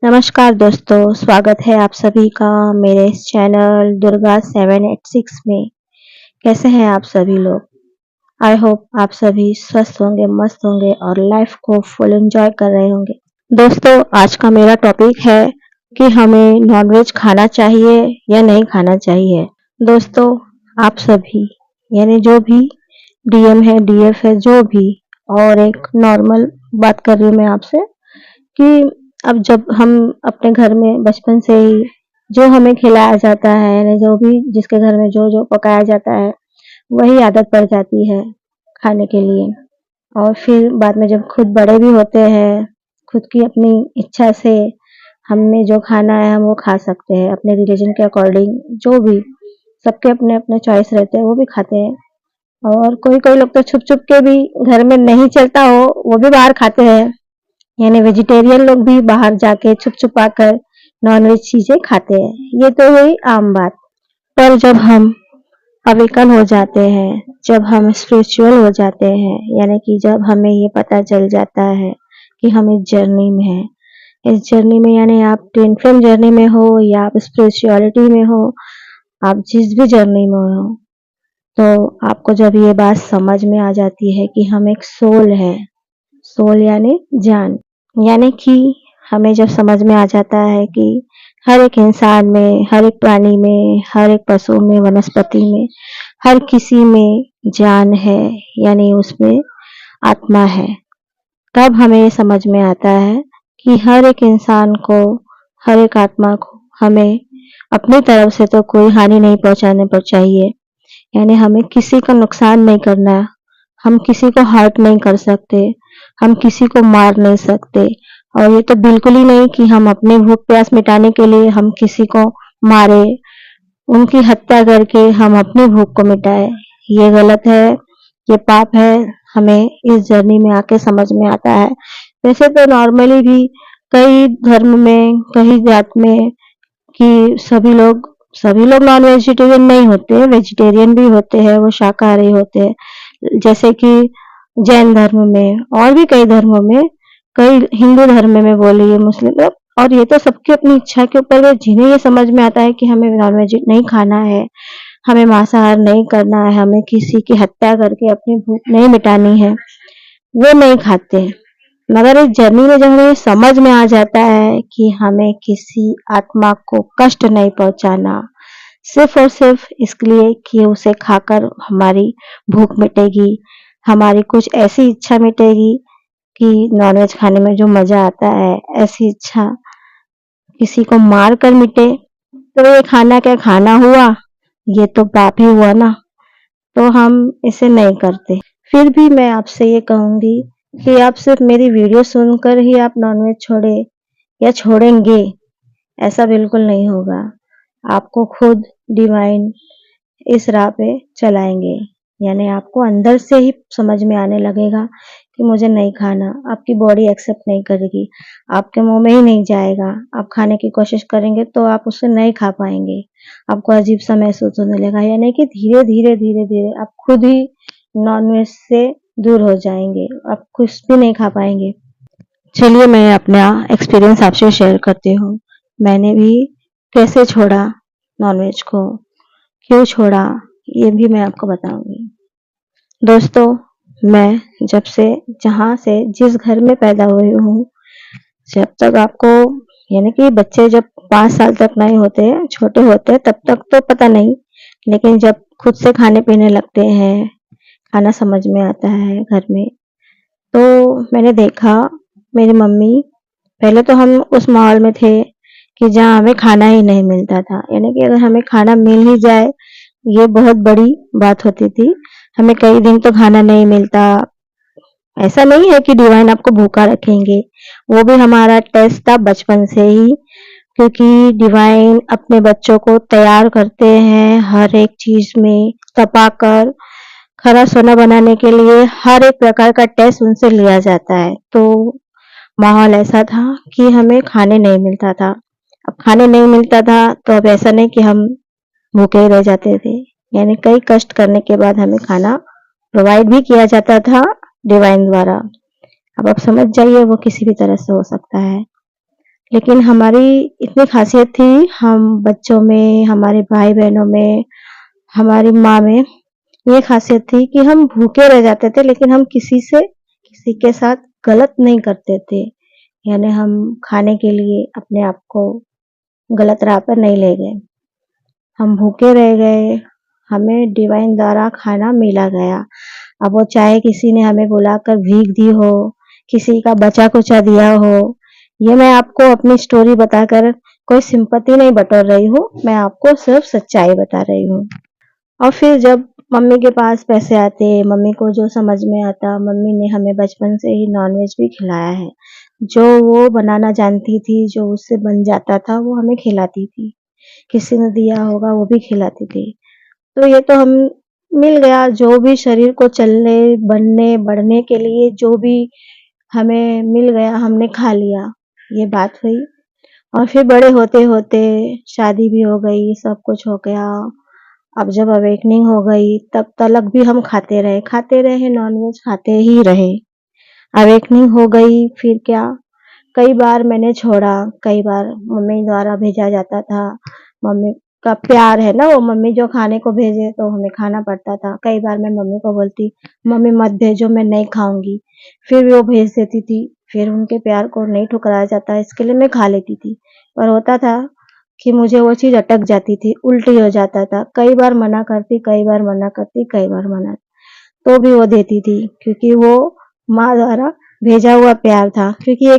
नमस्कार दोस्तों, स्वागत है आप सभी का मेरे इस चैनल दुर्गा 786 में। कैसे हैं आप सभी लोग? आई होप आप सभी स्वस्थ होंगे, मस्त होंगे और लाइफ को फुल एंजॉय कर रहे होंगे। दोस्तों, आज का मेरा टॉपिक है कि हमें नॉनवेज खाना चाहिए या नहीं खाना चाहिए। दोस्तों, आप सभी यानी जो भी डीएम है, डीएफ है, जो भी, और एक नॉर्मल बात कर रही हूँ मैं आपसे कि अब जब हम अपने घर में बचपन से ही जो हमें खिलाया जाता है, यानी जो भी जिसके घर में जो जो पकाया जाता है वही आदत पड़ जाती है खाने के लिए। और फिर बाद में जब खुद बड़े भी होते हैं, खुद की अपनी इच्छा से हमें जो खाना है हम वो खा सकते हैं अपने रिलीजन के अकॉर्डिंग। जो भी सबके अपने अपने चॉइस रहते हैं वो भी खाते हैं। और कोई कोई लोग तो छुप छुप के भी, घर में नहीं चलता हो वो भी बाहर खाते हैं, यानी वेजिटेरियन लोग भी बाहर जाके छुप छुपा कर नॉनवेज चीजें खाते हैं। ये तो हुई आम बात। पर जब हम अवेकन हो जाते हैं, जब हम स्पिरिचुअल हो जाते हैं, यानी कि जब हमें ये पता चल जाता है कि हम इस जर्नी में हैं, इस जर्नी में यानी आप ट्विन फ्लेम जर्नी में हो या आप स्पिरिचुअलिटी में हो, आप जिस भी जर्नी में हो, तो आपको जब ये बात समझ में आ जाती है कि हम एक सोल है, सोल यानी जान, यानी कि हमें जब समझ में आ जाता है कि हर एक इंसान में, हर एक प्राणी में, हर एक पशु में, वनस्पति में, हर किसी में जान है, यानी उसमें आत्मा है। तब हमें ये समझ में आता है कि हर एक इंसान को, हर एक आत्मा को हमें अपनी तरफ से तो कोई हानि नहीं पहुंचाने पर चाहिए, यानी हमें किसी का नुकसान नहीं करना, हम किसी को हर्ट नहीं कर सकते, हम किसी को मार नहीं सकते। और ये तो बिल्कुल ही नहीं कि हम अपनी भूख प्यास मिटाने के लिए हम किसी को मारे, उनकी हत्या करके हम अपनी भूख को मिटाए। ये गलत है, ये पाप है। हमें इस जर्नी में आके समझ में आता है। वैसे तो नॉर्मली भी कई धर्म में, कई जात में कि सभी लोग नॉन वेजिटेरियन नहीं होते, वेजिटेरियन भी होते हैं, वो शाकाहारी होते हैं। जैसे कि जैन धर्म में और भी कई धर्मों में, कई हिंदू धर्म में बोलिए, मुस्लिम में, और ये तो सबकी अपनी इच्छा के ऊपर है। जिन्हें ये समझ में आता है कि हमें नॉनवेज नहीं खाना है, हमें मांसाहार नहीं करना है, हमें किसी की हत्या करके अपनी भूख नहीं मिटानी है, वो नहीं खाते। मगर इस जर्नी में जब हमें समझ में आ जाता है कि हमें किसी आत्मा को कष्ट नहीं पहुंचाना, सिर्फ और सिर्फ इसके लिए कि उसे खाकर हमारी भूख मिटेगी, हमारी कुछ ऐसी इच्छा मिटेगी कि नॉनवेज खाने में जो मजा आता है, ऐसी इच्छा किसी को मार कर मिटे, तो ये खाना क्या खाना हुआ? ये तो पाप ही हुआ ना। तो हम इसे नहीं करते। फिर भी मैं आपसे ये कहूंगी कि आप सिर्फ मेरी वीडियो सुनकर ही आप नॉनवेज छोड़े या छोड़ेंगे, ऐसा बिल्कुल नहीं होगा। आपको खुद डिवाइन इस राह पे चलाएंगे, यानी आपको अंदर से ही समझ में आने लगेगा कि मुझे नहीं खाना। आपकी बॉडी एक्सेप्ट नहीं करेगी, आपके मुंह में ही नहीं जाएगा। आप खाने की कोशिश करेंगे तो आप उसे नहीं खा पाएंगे, आपको अजीब सा महसूस होने लगेगा, यानी कि धीरे धीरे धीरे धीरे आप खुद ही नॉनवेज से दूर हो जाएंगे, आप कुछ भी नहीं खा पाएंगे। चलिए मैं अपना एक्सपीरियंस आपसे शेयर करती हूँ। मैंने भी कैसे छोड़ा नॉनवेज को, क्यों छोड़ा, ये भी मैं आपको बताऊंगी। दोस्तों, मैं जब से, जहाँ से, जिस घर में पैदा हुई हूँ, जब तक आपको, यानी कि बच्चे जब 5 साल तक नहीं होते, छोटे होते, तब तक तो पता नहीं, लेकिन जब खुद से खाने पीने लगते हैं, खाना समझ में आता है घर में, तो मैंने देखा मेरी मम्मी, पहले तो हम उस माहौल में थे कि जहाँ हमें खाना ही नहीं मिलता था, यानी कि अगर हमें खाना मिल ही जाए ये बहुत बड़ी बात होती थी। हमें कई दिन तो खाना नहीं मिलता। ऐसा नहीं है कि डिवाइन आपको भूखा रखेंगे, वो भी हमारा टेस्ट था बचपन से ही, क्योंकि डिवाइन अपने बच्चों को तैयार करते हैं हर एक चीज में तपाकर, खरा सोना बनाने के लिए हर एक प्रकार का टेस्ट उनसे लिया जाता है। तो माहौल ऐसा था कि हमें खाने नहीं मिलता था। अब खाने नहीं मिलता था तो अब ऐसा नहीं कि हम भूखे ही रह जाते थे, यानी कई कष्ट करने के बाद हमें खाना प्रोवाइड भी किया जाता था डिवाइन द्वारा। अब आप समझ जाइए वो किसी भी तरह से हो सकता है। लेकिन हमारी इतनी खासियत थी, हम बच्चों में, हमारे भाई बहनों में, हमारी माँ में ये खासियत थी कि हम भूखे रह जाते थे, लेकिन हम किसी के साथ गलत नहीं करते थे। यानी हम खाने के लिए अपने आप को गलत राह पर नहीं ले गए। हम भूखे रह गए, हमें डिवाइन द्वारा खाना मिला गया। अब वो चाहे किसी ने हमें बुलाकर भीख दी हो, किसी का बचा कुचा दिया हो, ये मैं आपको अपनी स्टोरी बताकर कोई सिंपैथी नहीं बटोर रही हूँ, मैं आपको सिर्फ सच्चाई बता रही हूँ। और फिर जब मम्मी के पास पैसे आते, मम्मी को जो समझ में आता, मम्मी ने हमें बचपन से ही नॉनवेज भी खिलाया है। जो वो बनाना जानती थी, जो उससे बन जाता था, वो हमें खिलाती थी। किसी ने दिया होगा वो भी खिलाती थी। तो ये तो हम मिल गया, जो भी शरीर को चलने, बनने, बढ़ने के लिए जो भी हमें मिल गया, हमने खा लिया, ये बात हुई। और फिर बड़े होते-होते शादी भी हो गई, सब कुछ हो गया। अब जब अवेकनिंग हो गई, तब तलक भी हम खाते रहे, नॉनवेज खाते ही रहे। अवेकनिंग हो गई, फिर क्या, कई बार मैंने छोड़ा, कई बार मम्मी द्वारा भेजा जाता था। मम्मी का प्यार है ना, वो मम्मी जो खाने को भेजे तो हमें खाना पड़ता था। कई बार मैं मम्मी को बोलती, मम्मी मत भेजो, मैं नहीं खाऊंगी, फिर भी वो भेज देती थी। फिर उनके प्यार को नहीं ठुकराया जाता, इसके लिए मैं खा लेती थी। पर होता था कि मुझे वो चीज अटक जाती थी, उल्टी हो जाता था। कई बार मना करती, कई बार मना करती, कई बार मना, तो भी वो देती थी, क्योंकि वो माँ द्वारा भेजा हुआ प्यार था। क्योंकि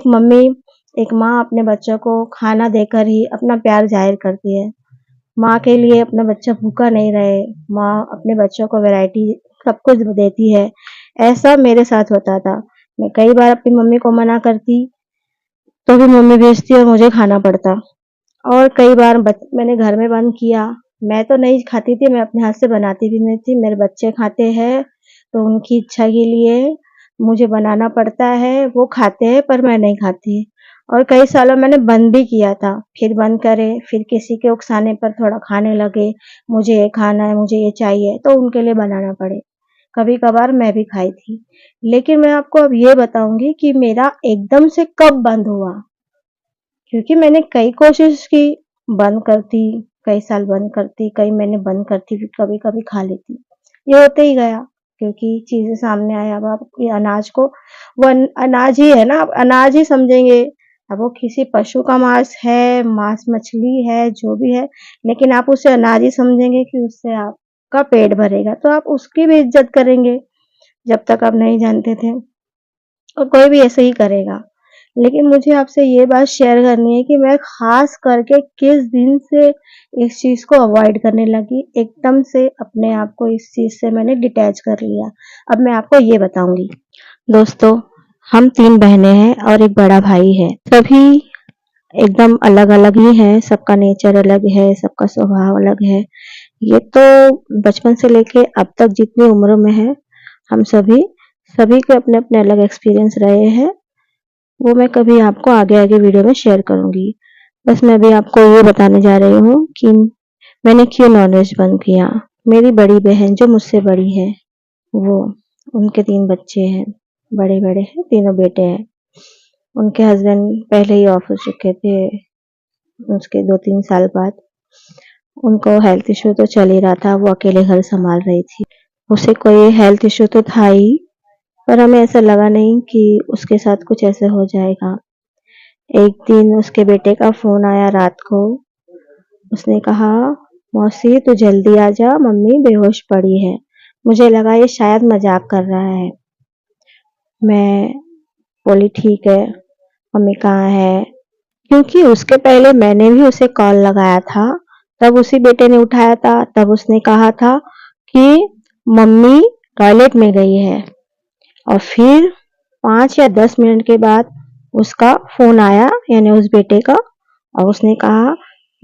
एक माँ अपने बच्चों को खाना देकर ही अपना प्यार जाहिर करती है। माँ के लिए अपना बच्चा भूखा नहीं रहे, माँ अपने बच्चों को वैरायटी सब कुछ देती है। ऐसा मेरे साथ होता था। मैं कई बार अपनी मम्मी को मना करती, तो भी मम्मी भेजती और मुझे खाना पड़ता। और कई बार मैंने घर में बंद किया। मैं तो नहीं खाती थी, मैं अपने हाथ से बनाती भी नहीं थी। मेरे बच्चे खाते हैं, तो उनकी इच्छा के लिए मुझे बनाना पड़ता है। वो खाते हैं, पर मैं नहीं खाती। और कई सालों मैंने बंद भी किया था, फिर बंद करे, फिर किसी के उकसाने पर थोड़ा खाने लगे। मुझे ये खाना है, मुझे ये चाहिए, तो उनके लिए बनाना पड़े। कभी कभार मैं भी खाई थी। लेकिन मैं आपको अब ये बताऊंगी कि मेरा एकदम से कब बंद हुआ। क्योंकि मैंने कई कोशिश की बंद करती, कई साल बंद करती, कई महीने बंद करती, फिर कभी-कभी खा लेती। ये होते ही गया, क्योंकि चीज़ें सामने आई। अब आप ये अनाज को, वो अनाज ही है ना, आप अनाज ही समझेंगे। अब वो किसी पशु का मांस है, मांस मछली है, जो भी है, लेकिन आप उसे अनाज ही समझेंगे कि उससे आपका पेट भरेगा, तो आप उसकी भी इज्जत करेंगे, जब तक आप नहीं जानते थे। और कोई भी ऐसे ही करेगा। लेकिन मुझे आपसे ये बात शेयर करनी है कि मैं खास करके किस दिन से इस चीज को अवॉइड करने लगी। एकदम से अपने आप को इस चीज से मैंने डिटैच कर लिया। अब मैं आपको ये बताऊंगी। दोस्तों, हम 3 बहनें हैं और एक बड़ा भाई है। सभी एकदम अलग-अलग ही हैं, सबका नेचर अलग है, सबका स्वभाव अलग है। ये तो बचपन से लेके अब तक जितनी उम्र में है, हम सभी सभी के अपने-अपने अलग एक्सपीरियंस रहे हैं। वो मैं कभी आपको आगे-आगे वीडियो में शेयर करूँगी। बस मैं अभी आपको ये बताने जा रही हूँ कि मैंने क्यों नॉनवेज बंद किया। मेरी बड़ी बहन जो मुझसे बड़ी है, वो, उनके 3 बच्चे हैं, बड़े-बड़े हैं, तीनों बेटे हैं। उनके हस्बैंड पहले ही ऑफ हो चुके थे, उसके 2-3 साल बाद। उनको हेल्थ इश्यू तो चल ही रहा था, वो अकेले घर संभाल रही थी। उसे कोई हेल्थ इश्यू तो था ही, पर हमें ऐसा लगा नहीं कि उसके साथ कुछ ऐसे हो जाएगा। एक दिन उसके बेटे का फ़ोन आया रात को। उसने कहा, मौसी तू जल्दी आ जा, मम्मी बेहोश पड़ी है। मुझे लगा ये शायद मजाक कर रहा है। मैं बोली ठीक है, मम्मी कहाँ है? क्योंकि उसके पहले मैंने भी उसे कॉल लगाया था, तब उसी बेटे ने उठाया था। तब उसने कहा था कि मम्मी टॉयलेट में गई है। और फिर 5 या 10 मिनट के बाद उसका फोन आया, यानी उस बेटे का, और उसने कहा,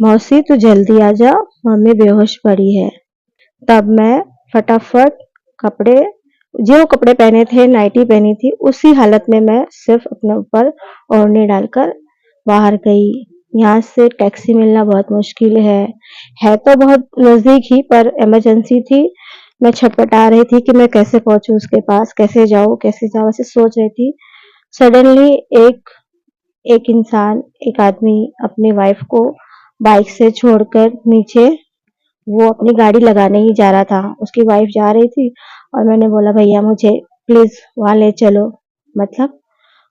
मौसी तू जल्दी आ जा, मम्मी बेहोश पड़ी है। तब मैं फटाफट कपड़े, जो कपड़े पहने थे, नाइटी पहनी थी, उसी हालत में मैं सिर्फ अपने ऊपर ओढ़नी डालकर बाहर गई। यहाँ से टैक्सी मिलना बहुत मुश्किल है तो बहुत नजदीक ही, पर इमरजेंसी थी। मैं छटपटा रही थी कि मैं कैसे पहुंचूं उसके पास, कैसे जाऊं, ऐसे सोच रही थी। सडनली एक एक इंसान, एक आदमी अपनी वाइफ को बाइक से छोड़कर नीचे वो अपनी गाड़ी लगाने ही जा रहा था। उसकी वाइफ जा रही थी और मैंने बोला भैया मुझे प्लीज वहां ले चलो। मतलब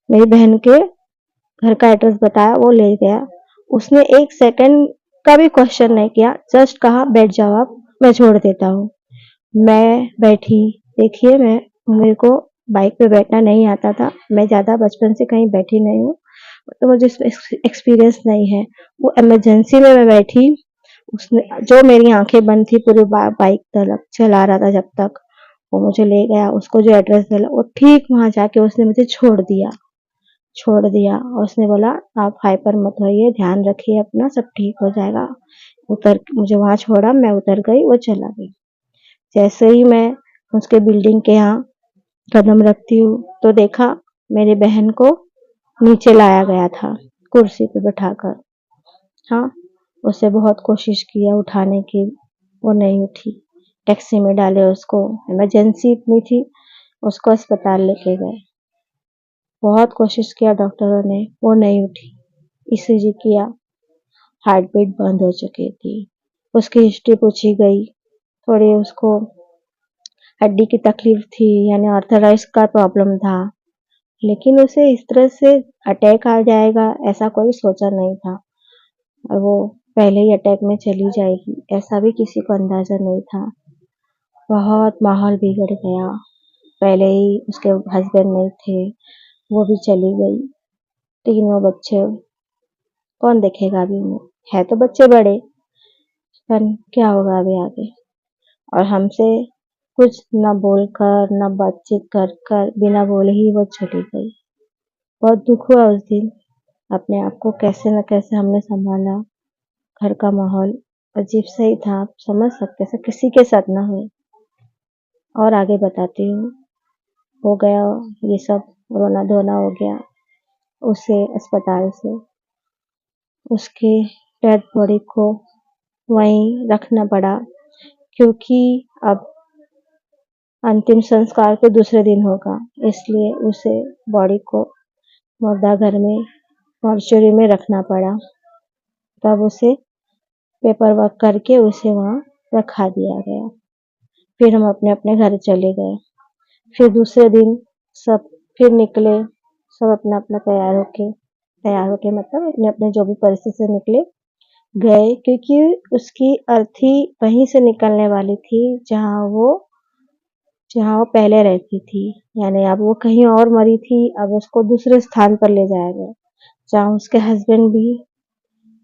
मेरी बहन के घर का एड्रेस बताया, वो ले गया। उसने एक सेकंड का भी क्वेश्चन नहीं किया, जस्ट कहा बैठ जाओ आप, मैं छोड़ देता हूँ। मैं बैठी। देखिए मैं मेरे को बाइक पे बैठना नहीं आता था, मैं ज्यादा बचपन से कहीं बैठी नहीं हूँ, तो मुझे एक्सपीरियंस नहीं है। वो इमरजेंसी में मैं बैठी। उसने जो मेरी आंखें बंद थी पूरी बाइक तक चला रहा था जब तक, वो मुझे ले गया। उसको जो एड्रेस दिला वो ठीक वहां जाके उसने मुझे छोड़ दिया और उसने बोला आप हाइपर मत होइए, ध्यान रखिए अपना, सब ठीक हो जाएगा। उतर मुझे वहां छोड़ा, मैं उतर गई, वो चला गई। जैसे ही मैं उसके बिल्डिंग के यहाँ कदम रखती हूँ तो देखा मेरी बहन को नीचे लाया गया था कुर्सी पे बैठाकर। हाँ, उसे बहुत कोशिश किया उठाने की, वो नहीं उठी। टैक्सी में डाले उसको, इमरजेंसी इतनी थी, उसको अस्पताल लेके गए। बहुत कोशिश किया डॉक्टरों ने, वो नहीं उठी। ईसीजी किया, हार्ट बीट बंद हो चुकी थी। उसकी हिस्ट्री पूछी गई, थोड़ी उसको हड्डी की तकलीफ थी, यानी आर्थराइटिस का प्रॉब्लम था, लेकिन उसे इस तरह से अटैक आ जाएगा ऐसा कोई सोचा नहीं था, और वो पहले ही अटैक में चली जाएगी ऐसा भी किसी को अंदाजा नहीं था। बहुत माहौल बिगड़ गया। पहले ही उसके हस्बैंड नहीं थे, वो भी चली गई। तीनों बच्चे कौन देखेगा अभी उन्हें, है तो बच्चे बड़े, पर क्या होगा अभी आगे। और हमसे कुछ न बोलकर न बातचीत कर कर बिना बोले ही वो चली गई। बहुत दुख हुआ उस दिन। अपने आप को कैसे न कैसे हमने संभाला। घर का माहौल अजीब सा ही था, आप समझ सकते हैं, किसी के साथ ना हुए। और आगे बताती हूँ। हो गया ये सब, रोना धोना हो गया। उसे अस्पताल से उसके डेड बॉडी को वहीं रखना पड़ा, क्योंकि अब अंतिम संस्कार तो दूसरे दिन होगा, इसलिए उसे बॉडी को मुर्दा घर में मॉर्चरी में रखना पड़ा। तब उसे पेपर वर्क करके उसे वहां रखा दिया गया। फिर हम अपने अपने घर चले गए। फिर दूसरे दिन सब फिर निकले, सब अपना अपना तैयार होके मतलब अपने अपने जो भी परिस्थिति से निकले गए, क्योंकि उसकी अर्थी वहीं से निकलने वाली थी जहाँ वो पहले रहती थी। यानी अब वो कहीं और मरी थी, अब उसको दूसरे स्थान पर ले जाया गया जहाँ उसके हस्बैंड भी,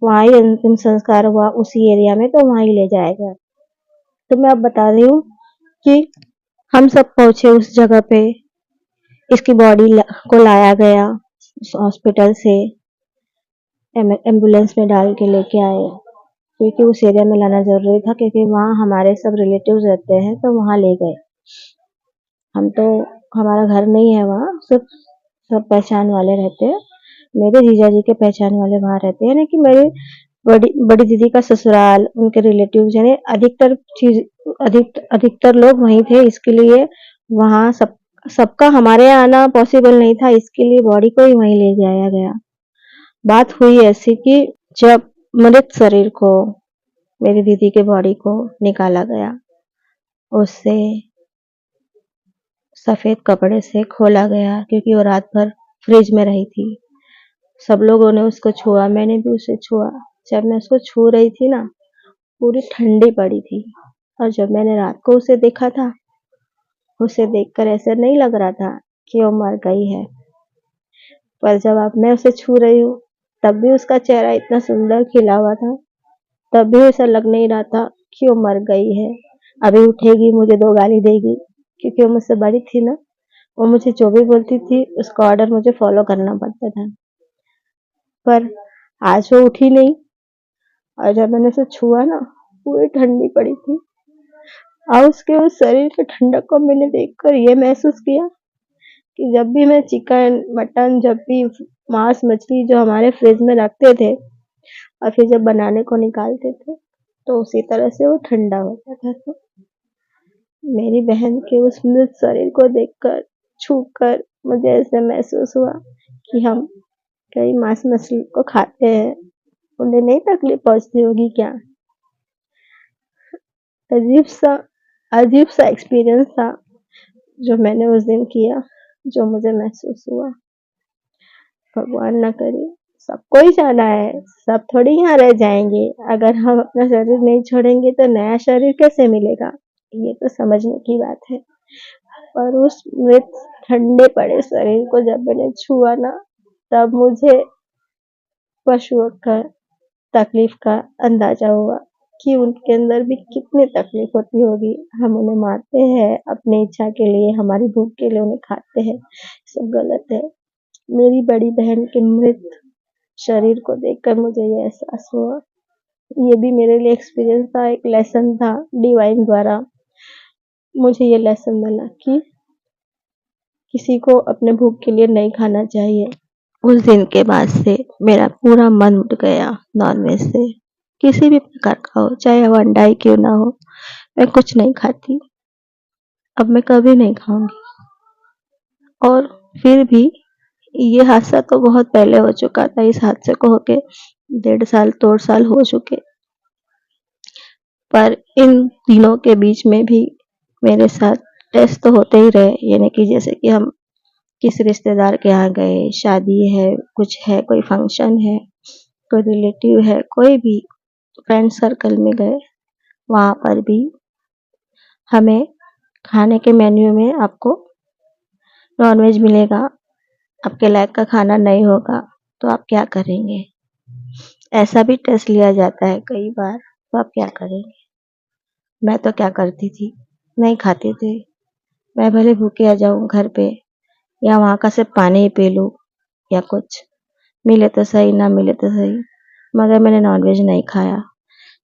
वहाँ ही अंतिम संस्कार हुआ उसी एरिया में, तो वहाँ ही ले जाया गया। तो मैं अब बता रही हूँ कि हम सब पहुंचे उस जगह पे, इसकी बॉडी को लाया गया हॉस्पिटल से, एम्बुलेंस में डाल के लेके आए, क्योंकि उस एरिया में लाना जरूरी था, क्योंकि वहाँ हमारे सब रिलेटिव्स रहते हैं, तो वहाँ ले गए। हम तो, हमारा घर नहीं है वहाँ, सिर्फ सब पहचान वाले रहते हैं। मेरे जीजा जी के पहचान वाले वहाँ रहते हैं, लेकिन मेरे बड़ी बड़ी दीदी का ससुराल, उनके रिलेटिव यानी अधिकतर लोग वहीं थे, इसके लिए वहाँ सबका हमारे यहाँ आना पॉसिबल नहीं था, इसके लिए बॉडी को ही वहीं ले जाया गया। बात हुई ऐसी कि जब मृत शरीर को, मेरी दीदी के बॉडी को निकाला गया, उससे सफेद कपड़े से खोला गया, क्योंकि वो रात भर फ्रिज में रही थी। सब लोगों ने उसको छुआ, मैंने भी उसे छुआ। जब मैं उसको छू रही थी ना, पूरी ठंडी पड़ी थी। और जब मैंने रात को उसे देखा था, उसे देखकर ऐसा नहीं लग रहा था कि वो मर गई है, पर जब अब मैं उसे छू रही हूँ, तब भी उसका चेहरा इतना सुंदर खिला हुआ था, तब भी ऐसा लग नहीं रहा था कि वो मर गई है। अभी उठेगी, मुझे 2 गाली देगी, क्योंकि वो मुझसे बड़ी थी ना। वो मुझे जो भी बोलती थी उसका ऑर्डर मुझे फॉलो करना पड़ता था। पर आज वो उठी नहीं, और जब मैंने उसे छुआ ना, पूरी ठंडी पड़ी थी। और उसके उस शरीर के ठंडक को मैंने देखकर ये महसूस किया कि जब भी मैं चिकन मटन, जब भी मांस मछली जो हमारे फ्रिज में रखते थे और फिर जब बनाने को निकालते थे, तो उसी तरह से वो ठंडा होता था। तो मेरी बहन के उस मृत शरीर को देखकर, छूकर मुझे ऐसे महसूस हुआ कि हम कई मांस मछली को खाते हैं, उन्हें नहीं तकलीफ पहुंचती होगी क्या? अजीब सा एक्सपीरियंस था जो मैंने उस दिन किया, जो मुझे महसूस हुआ। भगवान ना करे, सबको ही जाना है, सब थोड़ी यहाँ रह जाएंगे। अगर हम अपना शरीर नहीं छोड़ेंगे तो नया शरीर कैसे मिलेगा? ये तो समझने की बात है। और उस मृत ठंडे पड़े शरीर को जब मैंने छुआ ना, तब मुझे पशुओं का तकलीफ का अंदाजा हुआ कि उनके अंदर भी कितनी तकलीफ होती होगी। हम उन्हें मारते हैं अपनी इच्छा के लिए, हमारी भूख के लिए उन्हें खाते हैं, सब गलत है। मेरी बड़ी बहन के मृत शरीर को देखकर मुझे ये एहसास हुआ। ये भी मेरे लिए एक्सपीरियंस था, एक लेसन था डिवाइन द्वारा। मुझे ये लेसन मिला कि किसी को अपने भूख के लिए नहीं खाना चाहिए। उस दिन के बाद से मेरा पूरा मन उठ गया नॉनवेज से, किसी भी प्रकार का हो, चाहे वो अंडा ही क्यों ना हो। मैं कुछ नहीं खाती, अब मैं कभी नहीं खाऊंगी। और फिर भी ये हादसा तो बहुत पहले हो चुका था, इस हादसे को होके 1.5 साल 2 साल हो चुके। पर इन दिनों के बीच में भी मेरे साथ टेस्ट तो होते ही रहे, यानी कि जैसे कि हम किस रिश्तेदार के यहाँ गए, शादी है, कुछ है, कोई फंक्शन है, कोई रिलेटिव है, कोई भी फ्रेंड सर्कल में गए, वहाँ पर भी हमें खाने के मेन्यू में आपको नॉनवेज मिलेगा। आपके लायक का खाना नहीं होगा तो आप क्या करेंगे? ऐसा भी टेस्ट लिया जाता है कई बार, तो आप क्या करेंगे? मैं तो क्या करती थी, नहीं खाती थी। मैं भले भूखे आ जाऊं घर पे, या वहाँ का सिर्फ पानी ही पी लूं, या कुछ मिले तो सही, ना मिले तो सही, मगर मैंने नॉनवेज नहीं खाया।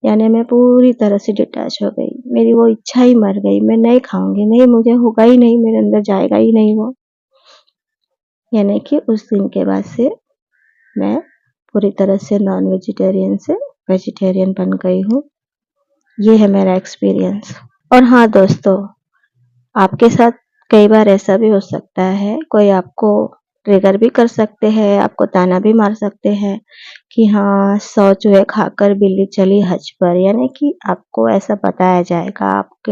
यानी मैं पूरी तरह से डिटैच हो गई, मेरी वो इच्छा ही मर गई। मैं नहीं खाऊंगी, नहीं, मुझे होगा ही नहीं, मेरे अंदर जाएगा ही नहीं वो। यानी कि उस दिन के बाद से मैं पूरी तरह से नॉन वेजिटेरियन से वेजिटेरियन बन गई हूँ। ये है मेरा एक्सपीरियंस। और हाँ दोस्तों, आपके साथ कई बार ऐसा भी हो सकता है, कोई आपको ट्रिगर भी कर सकते हैं, आपको ताना भी मार सकते हैं कि हाँ 100 चूहे खाकर बिल्ली चली हज पर। यानी कि आपको ऐसा बताया जाएगा, आपके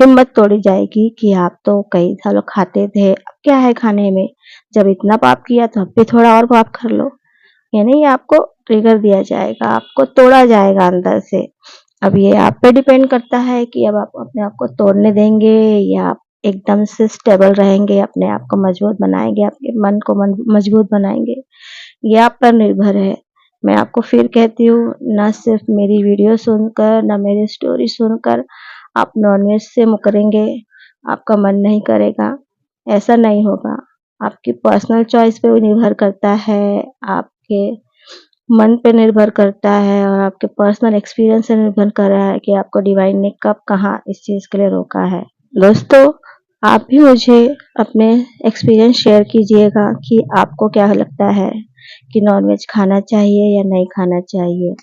हिम्मत तोड़ी जाएगी कि आप तो कई सालों खाते थे, अब क्या है खाने में, जब इतना पाप किया तो अब भी थोड़ा और पाप कर लो। यानी आपको ट्रिगर दिया जाएगा, आपको तोड़ा जाएगा अंदर से। अब ये आप पे डिपेंड करता है कि अब आप अपने आप को तोड़ने देंगे या आप एकदम से स्टेबल रहेंगे, अपने आप को मजबूत बनाएंगे, आपके मन को मजबूत बनाएंगे। ये आप पर निर्भर है। मैं आपको फिर कहती हूँ, ना सिर्फ मेरी वीडियो सुनकर, ना मेरी स्टोरी सुनकर आप नॉनवेज से मुकरेंगे, आपका मन नहीं करेगा, ऐसा नहीं होगा। आपकी पर्सनल चॉइस पे निर्भर करता है, आपके मन पे निर्भर करता है, और आपके पर्सनल एक्सपीरियंस से निर्भर कर रहा है कि आपको डिवाइन ने कब कहाँ इस चीज के लिए रोका है। दोस्तों, आप भी मुझे अपने एक्सपीरियंस शेयर कीजिएगा कि आपको क्या लगता है कि नॉनवेज खाना चाहिए या नहीं खाना चाहिए।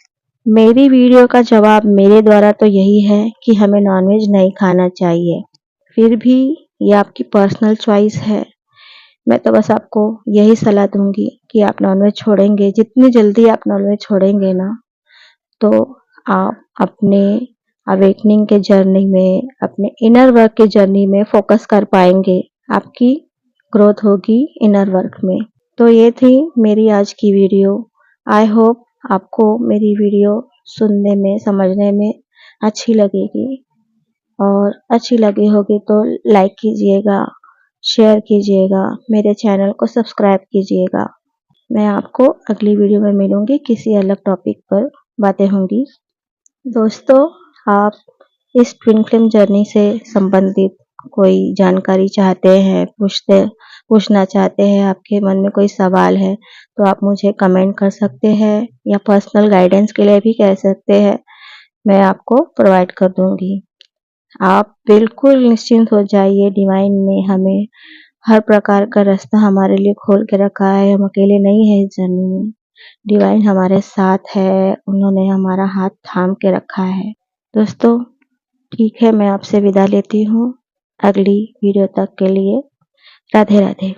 मेरी वीडियो का जवाब मेरे द्वारा तो यही है कि हमें नॉनवेज नहीं खाना चाहिए। फिर भी ये आपकी पर्सनल चॉइस है। मैं तो बस आपको यही सलाह दूंगी कि आप नॉनवेज छोड़ेंगे, जितनी जल्दी आप नॉनवेज छोड़ेंगे ना, तो आप अपने अवेकनिंग के जर्नी में, अपने इनर वर्क के जर्नी में फोकस कर पाएंगे। आपकी ग्रोथ होगी इनर वर्क में। तो ये थी मेरी आज की वीडियो। आई होप आपको मेरी वीडियो सुनने में, समझने में अच्छी लगेगी, और अच्छी लगी होगी तो लाइक कीजिएगा, शेयर कीजिएगा, मेरे चैनल को सब्सक्राइब कीजिएगा। मैं आपको अगली वीडियो में मिलूंगी, किसी अलग टॉपिक पर बातें होंगी। दोस्तों, आप इस ट्विन फ्लेम जर्नी से संबंधित कोई जानकारी चाहते हैं, पूछना चाहते हैं, आपके मन में कोई सवाल है, तो आप मुझे कमेंट कर सकते हैं, या पर्सनल गाइडेंस के लिए भी कह सकते हैं, मैं आपको प्रोवाइड कर दूंगी। आप बिल्कुल निश्चिंत हो जाइए, डिवाइन ने हमें हर प्रकार का रास्ता हमारे लिए खोल के रखा है, हम अकेले नहीं है इस जर्नी में। डिवाइन हमारे साथ है, उन्होंने हमारा हाथ थाम के रखा है। दोस्तों, ठीक है, मैं आपसे विदा लेती हूँ। अगली वीडियो तक के लिए राधे राधे।